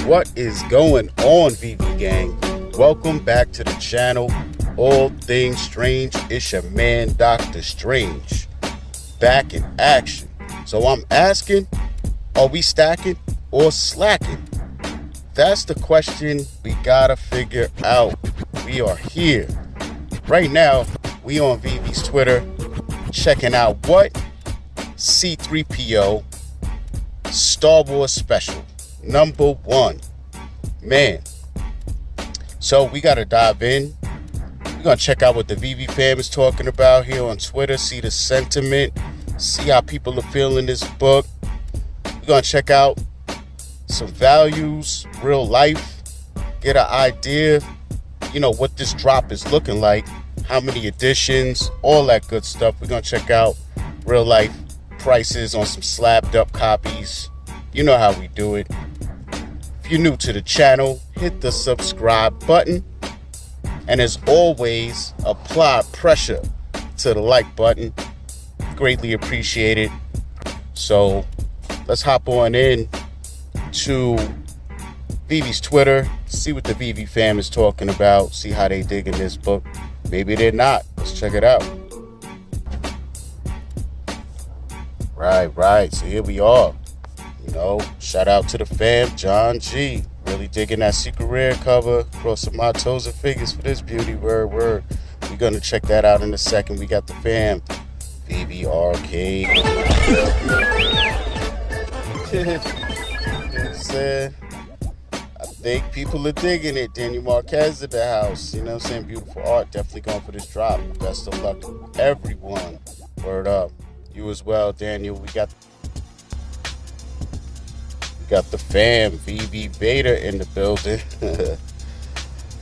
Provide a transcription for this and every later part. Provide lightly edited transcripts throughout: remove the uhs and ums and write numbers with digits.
What is going on, VeVe gang? Welcome back to the channel. All things strange. It's your man Dokta Strange back in action. So I'm asking, are we stacking or slacking? That's the question we gotta figure out. We are here right now. We on VeVe's Twitter checking out what C-3PO Star Wars Special #1. Man, so we gotta dive in. We're gonna check out what the VeVe fam is talking about here on Twitter, see the sentiment, see how people are feeling this book. We're gonna check out some values, real life, get an idea, what this drop is looking like, how many editions, all that good stuff. We're gonna check out real life prices on some slabbed up copies. You know how we do it. If you're new to the channel, hit the subscribe button. And as always, apply pressure to the like button. Greatly appreciated. So let's hop on in to VeVe's Twitter, see what the VeVe fam is talking about, see how they dig in this book. Maybe they're not. Let's check it out. Right. So here we are. Shout out to the fam, John G. Really digging that secret rare cover. Crossing my toes and fingers for this beauty. Word. We're gonna check that out in a second. We got the fam, VeVe Arcade. I think people are digging it. Daniel Marquez in the house. Beautiful art. Definitely going for this drop. Best of luck to everyone. Word up. You as well, Daniel. We got the fam, VeVe Vader in the building.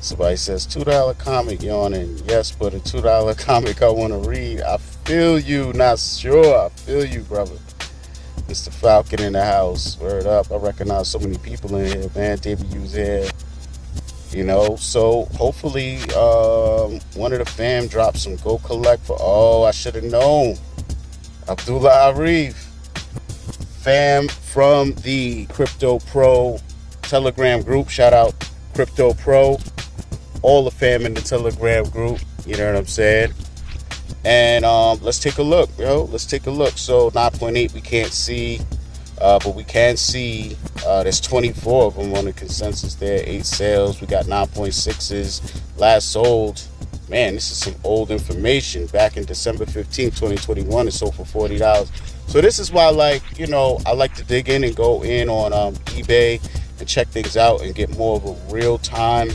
Somebody says $2 comic yawning. Yes, but a $2 comic I want to read. I feel you, not sure. I feel you, brother. Mr. Falcon in the house. Word up. I recognize so many people in here, man. David U's here. So hopefully one of the fam drops some Go Collect for, I should have known. Abdullah Arif. Fam from the Crypto Pro Telegram group. Shout out Crypto Pro. All the fam in the Telegram group. You know what I'm saying? And let's take a look, Let's take a look. So 9.8 we can't see, but we can see there's 24 of them on the consensus there. 8 sales. We got 9.6s. Last sold. Man, this is some old information. Back in December 15th, 2021, it sold for $40. So this is why, I like to dig in and go in on eBay and check things out and get more of a real-time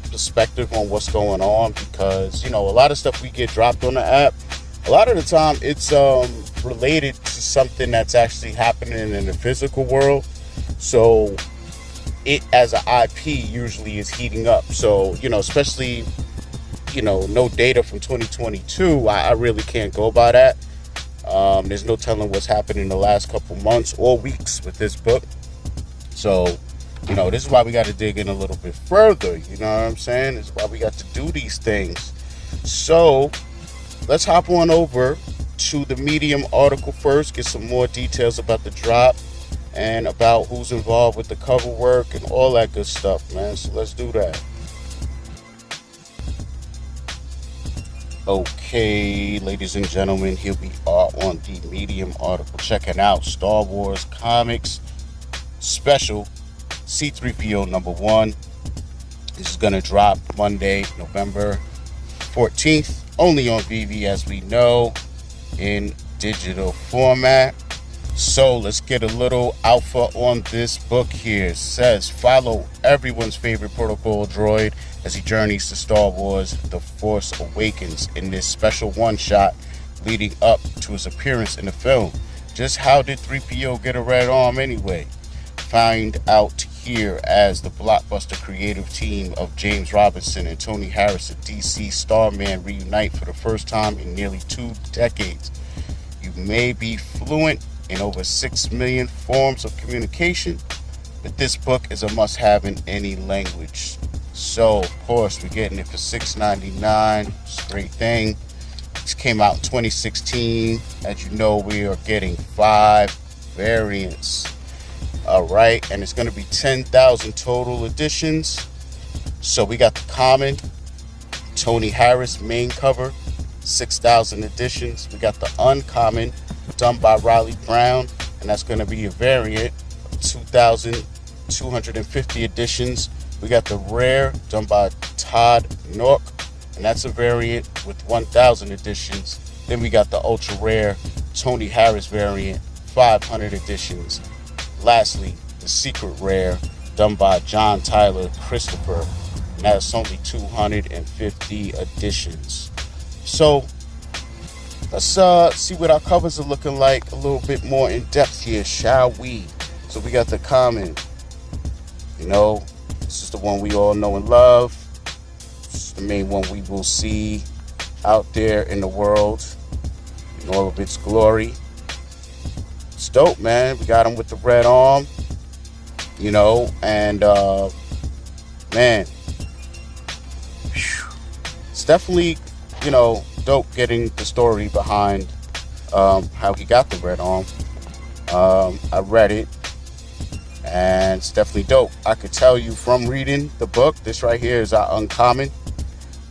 perspective on what's going on, because, a lot of stuff we get dropped on the app, a lot of the time it's related to something that's actually happening in the physical world. So it, as an IP, usually is heating up. So, especially, no data from 2022, I really can't go by that. There's no telling what's happened in the last couple months or weeks with this book. So, this is why we got to dig in a little bit further. You know what I'm saying? This is why we got to do these things. So, let's hop on over to the Medium article first, get some more details about the drop and about who's involved with the cover work and all that good stuff, man. So, let's do that. Okay, ladies and gentlemen, here we are on the Medium article, checking out Star Wars Comics Special C-3PO #1. This is going to drop Monday, November 14th, only on VeVe, as we know, in digital format. So let's get a little alpha on this book here. It says, follow everyone's favorite protocol droid as he journeys to Star Wars The Force Awakens in this special one-shot leading up to his appearance in the film. Just how did 3PO get a red arm anyway? Find out here as the blockbuster creative team of James Robinson and Tony Harris at DC Starman reunite for the first time in nearly 2 decades. You may be fluent in over 6 million forms of communication, but this book is a must-have in any language. So, of course, we're getting it for $6.99. It's a great thing. This came out in 2016. As you know, we are getting 5 variants. All right, and it's going to be 10,000 total editions. So we got the common Tony Harris main cover, 6,000 editions. We got the uncommon done by Riley Brown, and that's going to be a variant, 2,250 editions. We got the rare done by Todd Nork, and that's a variant with 1,000 editions. Then we got the ultra rare Tony Harris variant, 500 editions. Lastly, the secret rare done by John Tyler Christopher, and that's only 250 editions. So let's see what our covers are looking like a little bit more in depth here, shall we? So we got the common, this is the one we all know and love. This is the main one we will see out there in the world in all of its glory. It's dope, man. We got him with the red arm, and man, it's definitely, dope getting the story behind how he got the red arm. I read it, and it's definitely dope. I could tell you from reading the book, this right here is our uncommon.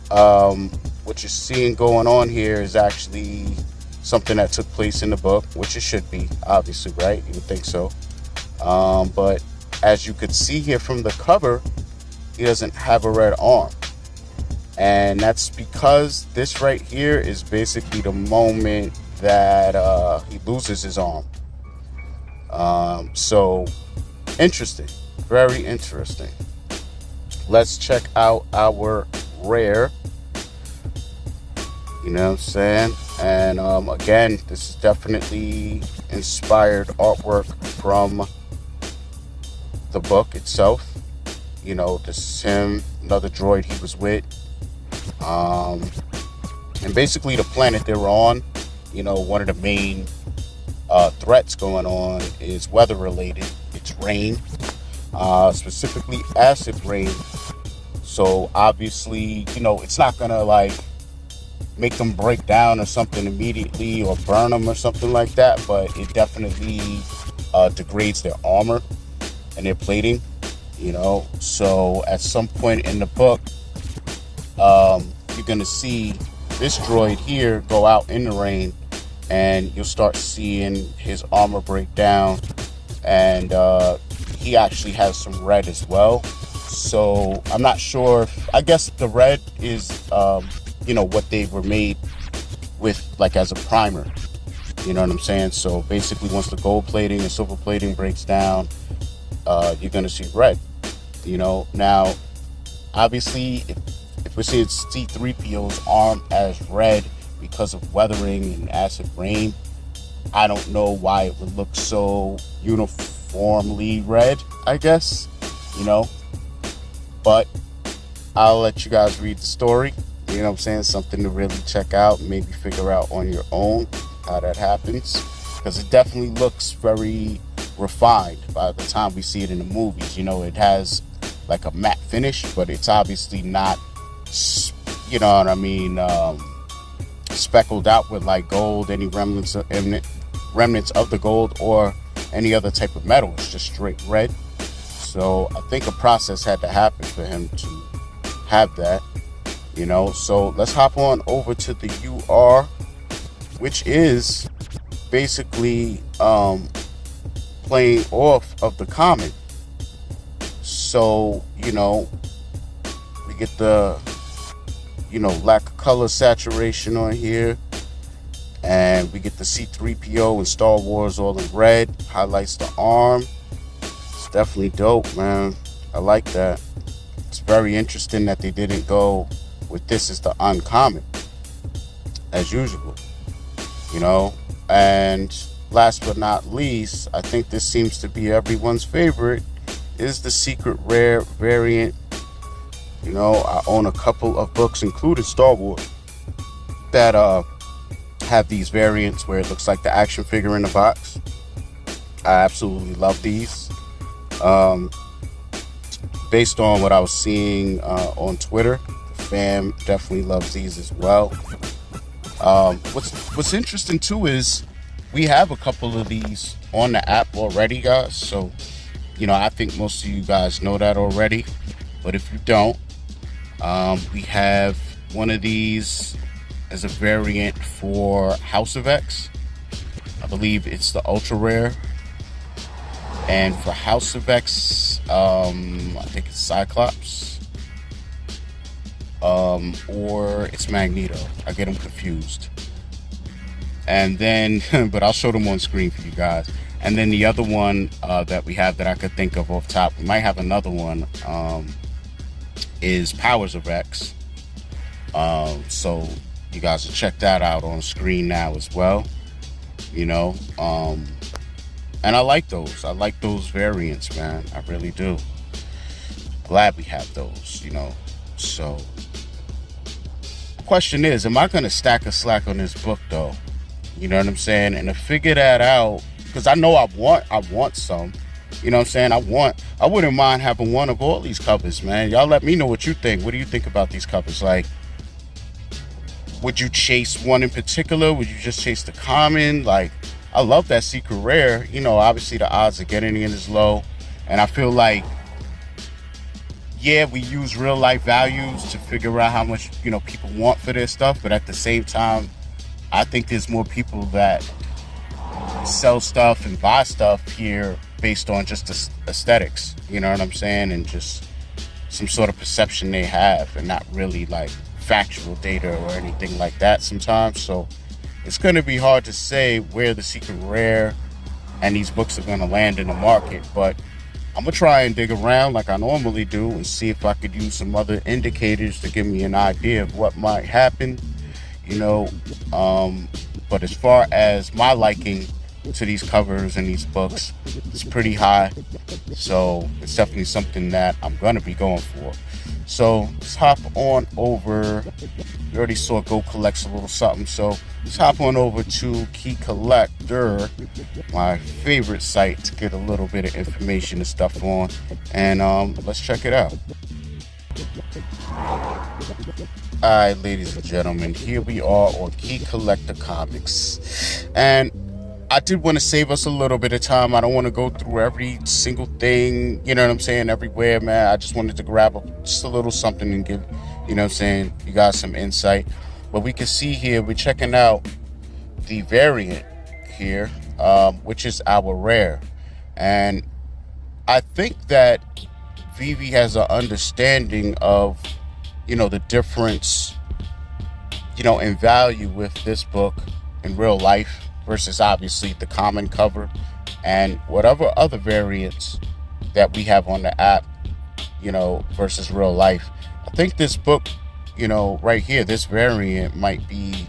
What you're seeing going on here is actually something that took place in the book, which it should be, obviously, right? You would think so. But as you could see here from the cover, he doesn't have a red arm. And that's because this right here is basically the moment that he loses his arm. So interesting, very interesting. Let's check out our rare. You know what I'm saying? And again, this is definitely inspired artwork from the book itself. This is him, another droid he was with. And basically the planet they're on, one of the main threats going on is weather related. It's rain, specifically acid rain. So obviously, it's not gonna like make them break down or something immediately or burn them or something like that, but it definitely degrades their armor and their plating, So at some point in the book, you're gonna see this droid here go out in the rain, and you'll start seeing his armor break down, and he actually has some red as well. So I'm not sure I guess the red is what they were made with, like as a primer, you know what I'm saying? So basically once the gold plating and silver plating breaks down, you're gonna see red. Now obviously if we're seeing C-3PO's arm as red because of weathering and acid rain, I don't know why it would look so uniformly red, I guess, but I'll let you guys read the story. You know what I'm saying? Something to really check out, maybe figure out on your own how that happens, because it definitely looks very refined by the time we see it in the movies. It has like a matte finish, but it's obviously not, speckled out with like gold, any remnants of the gold or any other type of metal. It's just straight red. So I think a process had to happen for him to have that. So let's hop on over to the UR, which is basically playing off of the common. So we get the lack of color saturation on here, and we get the C-3PO and Star Wars all in red, highlights the arm. It's definitely dope, man. I like that. It's very interesting that they didn't go with this as the uncommon, as usual, and last but not least, I think this seems to be everyone's favorite, is the secret rare variant. I own a couple of books, including Star Wars, that have these variants where it looks like the action figure in the box. I absolutely love these. Based on what I was seeing on Twitter, fam definitely loves these as well. What's interesting too is we have a couple of these on the app already, guys. So I think most of you guys know that already, but if you don't, we have one of these as a variant for House of X. I believe it's the ultra rare. And for House of X, I think it's Cyclops, or it's Magneto. I get them confused. And then, but I'll show them on screen for you guys. And then the other one that we have that I could think of off top, we might have another one, is Powers of X. So you guys will check that out on screen now as well. And I like those. I like those variants, man. I really do. Glad we have those, So, the question is, am I going to stack a slack on this book, though? You know what I'm saying? And to figure that out, because I know I want some. You know what I'm saying? I wouldn't mind having one of all these covers, man. Y'all let me know what you think. What do you think about these covers? Like, would you chase one in particular? Would you just chase the common? Like, I love that secret rare. Obviously the odds of getting it is low. And I feel like, yeah, we use real life values to figure out how much, people want for their stuff. But at the same time, I think there's more people that sell stuff and buy stuff here based on just aesthetics. You know what I'm saying? And just some sort of perception they have, and not really like factual data or anything like that sometimes. So it's going to be hard to say where the secret rare and these books are going to land in the market, but I'm going to try and dig around like I normally do and see if I could use some other indicators to give me an idea of what might happen, but as far as my liking to these covers and these books, it's pretty high, so it's definitely something that I'm going to be going for. So let's hop on over. You already saw Go Collects a little something, so let's hop on over to Key Collector, my favorite site to get a little bit of information and stuff on, and let's check it out. Alright, ladies and gentlemen, here we are on Key Collector Comics, and I did want to save us a little bit of time. I don't want to go through every single thing, you know what I'm saying, everywhere, man. I just wanted to grab just a little something and give, you guys some insight. But we can see here, we're checking out the variant here, which is our rare. And I think that VeVe has an understanding of, the difference, in value with this book in real life versus obviously the common cover and whatever other variants that we have on the app, versus real life. I think this book, right here, this variant might be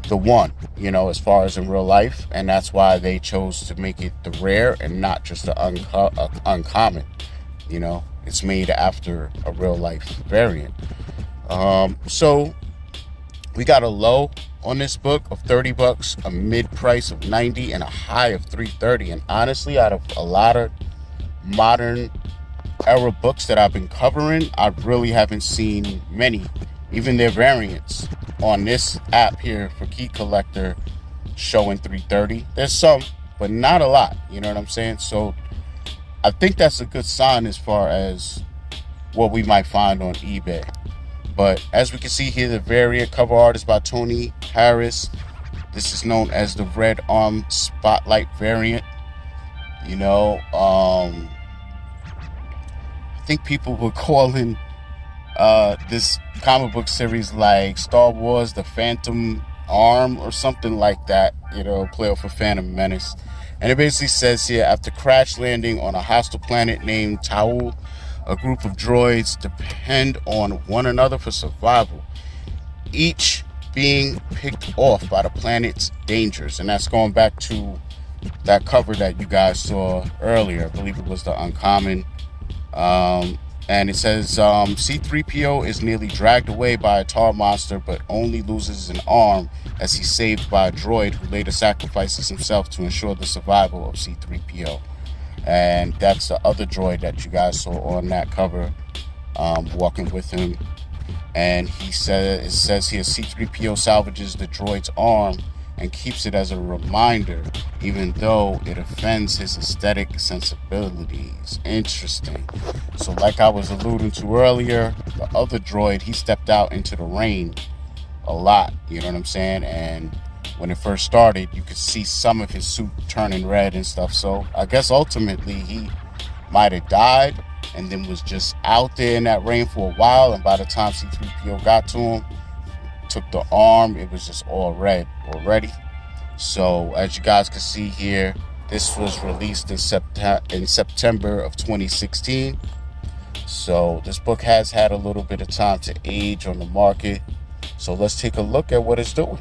the one, as far as in real life, and that's why they chose to make it the rare and not just the uncommon. It's made after a real life variant. So we got a low on this book of $30, a mid price of $90, and a high of $330. And honestly, out of a lot of modern era books that I've been covering, I really haven't seen many, even their variants, on this app here for Key Collector showing $330. There's some, but not a lot. You know what I'm saying? So I think that's a good sign as far as what we might find on eBay. But as we can see here, the variant cover art is by Tony Harris. This is known as the Red Arm Spotlight variant. I think people were calling this comic book series like Star Wars The Phantom Arm or something like that, play off of Phantom Menace. And it basically says here, after crash landing on a hostile planet named Taul, a group of droids depend on one another for survival, each being picked off by the planet's dangers. And that's going back to that cover that you guys saw earlier. I believe it was the uncommon. And it says C-3PO is nearly dragged away by a tar monster, but only loses an arm as he's saved by a droid who later sacrifices himself to ensure the survival of C-3PO. And that's the other droid that you guys saw on that cover, walking with him. And it says here, C-3PO salvages the droid's arm and keeps it as a reminder, even though it offends his aesthetic sensibilities. Interesting. So like I was alluding to earlier, the other droid, he stepped out into the rain a lot, you know what I'm saying? And when it first started, you could see some of his suit turning red and stuff. So I guess ultimately he might have died and then was just out there in that rain for a while, and by the time C-3PO got to him, took the arm, it was just all red already. So as you guys can see here, this was released in September of 2016. So this book has had a little bit of time to age on the market. So let's take a look at what it's doing.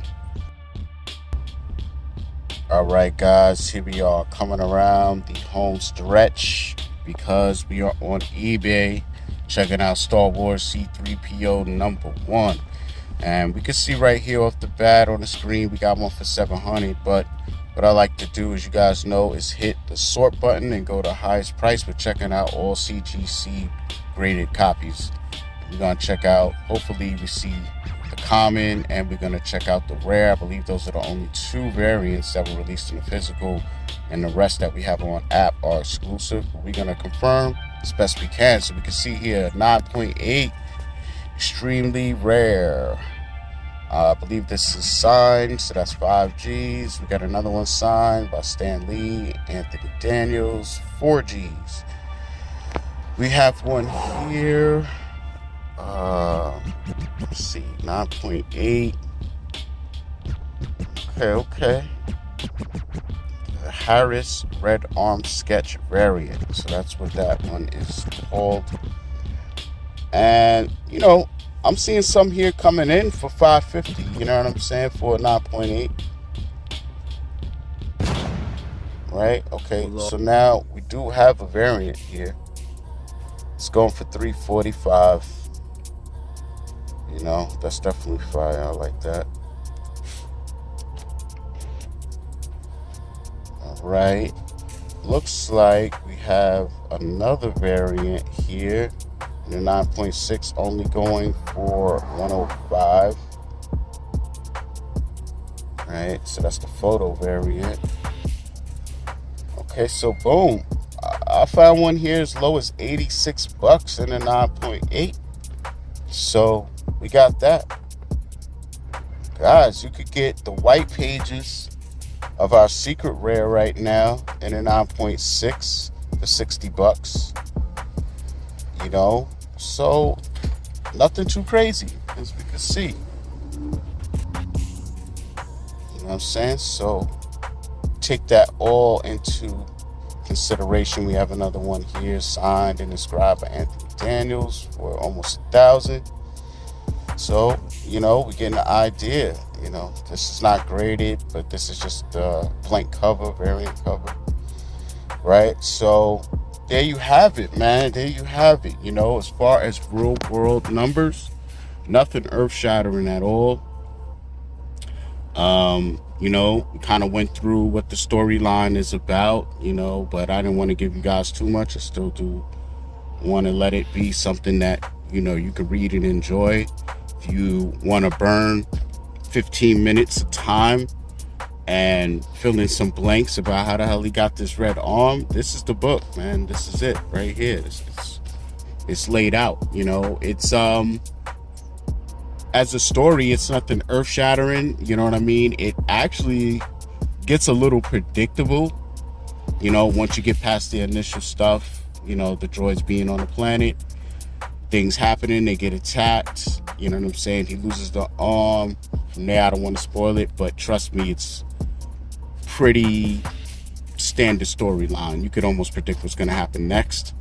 All right, guys, here we are coming around the home stretch because we are on eBay checking out Star Wars C-3PO #1. And we can see right here off the bat on the screen, we got one for $700. But what I like to do, as you guys know, is hit the sort button and go to highest price. We're checking out all CGC graded copies. We're going to check out, hopefully we see the common, and we're going to check out the rare. I believe those are the only 2 variants that were released in the physical, and the rest that we have on app are exclusive. But we're going to confirm as best we can. So we can see here 9.8, extremely rare. I believe this is signed, so that's 5 Gs. We got another one signed by Stan Lee, Anthony Daniels, 4 Gs. We have one here. Let's see, 9.8. Okay. The Harris Red Arm Sketch variant. So that's what that one is called. And, you know, I'm seeing some here coming in for $550, you know what I'm saying, for a 9.8. Right? Okay, so now we do have a variant here. It's going for $345. You know, that's definitely fire. I like that. All right. Looks like we have another variant here. The 9.6 only going for $105. Right, so that's the photo variant. Okay, so boom. I found one here as low as $86 in the 9.8. So we got that. Guys, you could get the white pages of our secret rare right now in a 9.6 for $60. You know, so nothing too crazy, as we can see. You know what I'm saying? So take that all into consideration. We have another one here signed and inscribed by Anthony Daniels for almost $1,000. So, you know, we're getting the idea. You know, this is not graded, but this is just a blank cover, variant cover. Right? So there you have it, man. There you have it. You know, as far as real world numbers, nothing earth-shattering at all. You know, we kind of went through what the storyline is about, you know, but I didn't want to give you guys too much. I still do want to let it be something that, you know, you can read and enjoy. If you want to burn 15 minutes of time and fill in some blanks about how the hell he got this red arm, this is the book, man. This is it right here. It's laid out, you know. It's as a story, it's nothing earth-shattering, you know what I mean? It actually gets a little predictable, you know, once you get past the initial stuff, you know, the droids being on the planet, things happening, they get attacked, you know what I'm saying? He loses the arm. From there, I don't want to spoil it, but trust me, it's pretty standard storyline. You could almost predict what's going to happen next.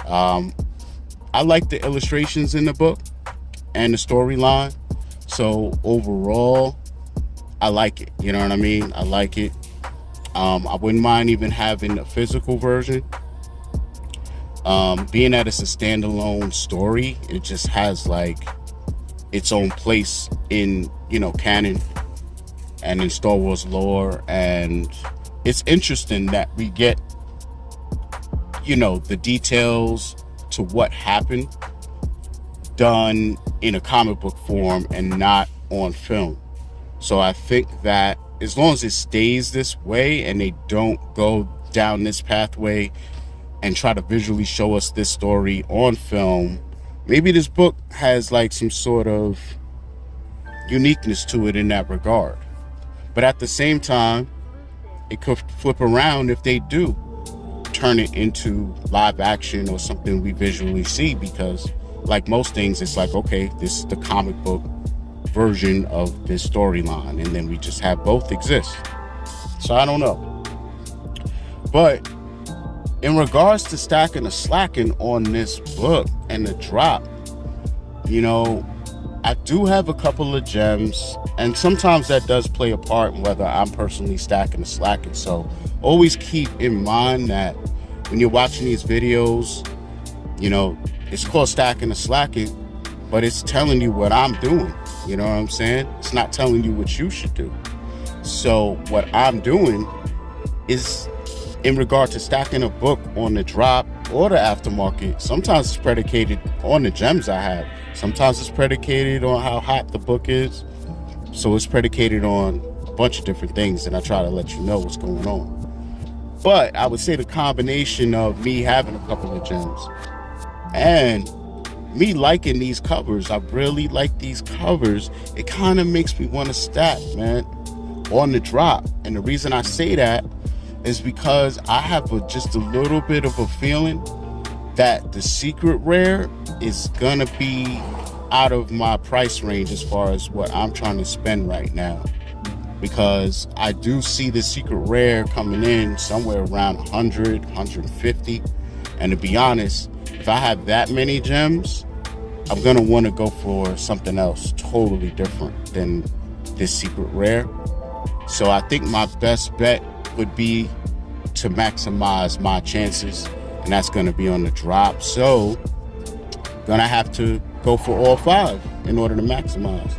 I like the illustrations in the book and the storyline. So overall, I like it. You know what I mean? I like it. I wouldn't mind even having a physical version. Being that it's a standalone story, it just has like its own place in, you know, canon and in Star Wars lore. And it's interesting that we get, you know, the details to what happened done in a comic book form and not on film. So I think that as long as it stays this way and they don't go down this pathway and try to visually show us this story on film, maybe this book has like some sort of uniqueness to it in that regard. But at the same time, it could flip around if they do turn it into live action or something we visually see, because like most things, it's like, okay, this is the comic book version of this storyline, and then we just have both exist. So I don't know. But in regards to stacking the Slackin on this book and the drop, you know, I do have a couple of gems, and sometimes that does play a part in whether I'm personally stacking the Slackin. So always keep in mind that when you're watching these videos, you know, it's called stacking the Slackin, but it's telling you what I'm doing. You know what I'm saying? It's not telling you what you should do. So what I'm doing is, in regard to stacking a book on the drop or the aftermarket, sometimes it's predicated on the gems I have. Sometimes it's predicated on how hot the book is. So it's predicated on a bunch of different things, and I try to let you know what's going on. But I would say the combination of me having a couple of gems and me liking these covers, I really like these covers, it kind of makes me want to stack, man, on the drop. And the reason I say that is because I have just a little bit of a feeling that the secret rare is gonna be out of my price range as far as what I'm trying to spend right now, because I do see the secret rare coming in somewhere around 100, 150. And to be honest, if I have that many gems, I'm gonna want to go for something else totally different than this secret rare. So I think my best bet would be to maximize my chances, and that's going to be on the drop. So gonna have to go for all 5 in order to maximize,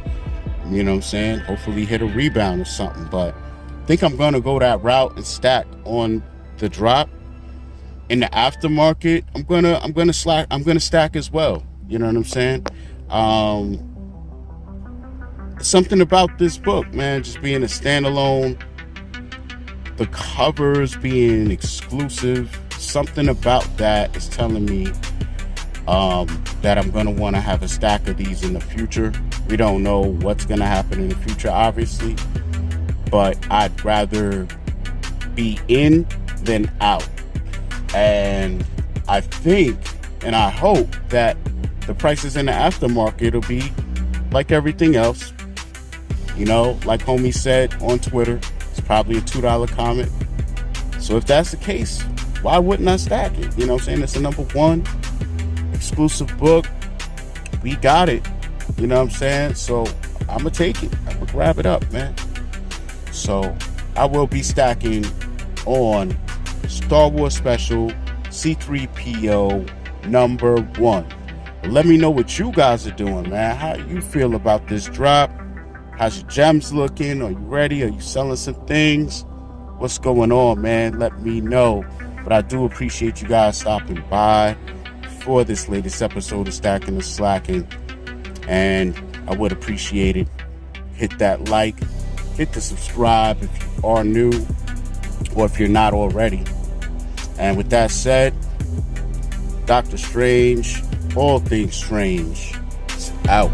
you know what I'm saying? Hopefully hit a rebound or something. But I think I'm gonna go that route and stack on the drop. In the aftermarket, I'm gonna stack as well, you know what I'm saying? Something about this book, man, just being a standalone, the covers being exclusive, something about that is telling me that I'm going to want to have a stack of these in the future. We don't know what's going to happen in the future, obviously, but I'd rather be in than out. And I think and I hope that the prices in the aftermarket will be like everything else. You know, like homie said on Twitter, it's probably a $2 comic. So if that's the case, why wouldn't I stack it? You know what I'm saying? It's a #1 exclusive book. We got it. You know what I'm saying? So I'm going to take it. I'm going to grab it up, man. So I will be stacking on Star Wars Special C-3PO #1. But let me know what you guys are doing, man. How you feel about this drop? How's your gems looking? Are you ready? Are you selling some things? What's going on, man? Let me know. But I do appreciate you guys stopping by for this latest episode of Stackin' and Slackin'. And I would appreciate it. Hit that like, hit the subscribe if you are new or if you're not already. And with that said, Dr. Strange, all things strange, is out.